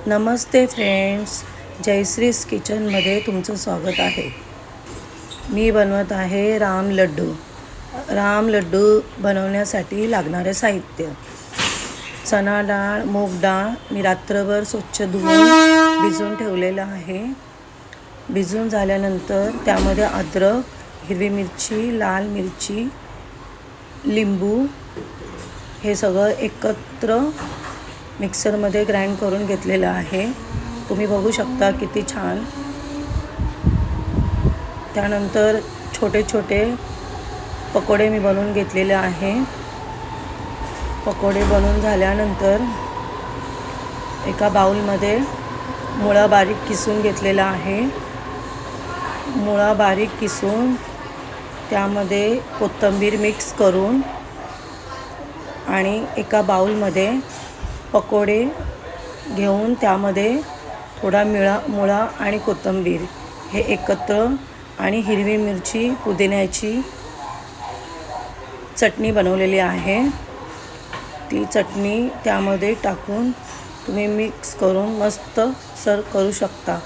नमस्ते friends, जयश्रीज किचनमध्ये तुमचं स्वागत आहे। मी बनवत आहे राम लड्डू बनवण्यासाठी लागणारे साहित्य: चणा डाळ, मूग डाळ मी रात्रभर स्वच्छ धुवून भिजवून ठेवलेलं आहे। भिजून झाल्यानंतर त्यामध्ये अद्रक, हिरवी मिरची, लाल मिरची, लिंबू हे सगळं एकत्र मिक्सरमध्ये ग्राइंड करून घेतलेलं आहे। तुम्ही बघू शकता किती छान। त्यानंतर छोटे छोटे पकोडे मी बनवून घेतलेले आहे। पकोडे बनवून झाल्यानंतर एका बाउलमध्ये मुळा बारीक किसून घेतलेला आहे। मुळा बारीक किसून त्यामध्ये कोथिंबीर मिक्स करून आणि एका बाउलमध्ये पकोडे घेऊन त्यामध्ये थोडा मुळा आणि कोथिंबीर हे एकत्र आणि हिरवी मिरची, पुदिन्याची चटणी बनवलेली आहे। ती चटणी त्यामध्ये टाकून तुम्ही मिक्स करून मस्त सर्व करू शकता।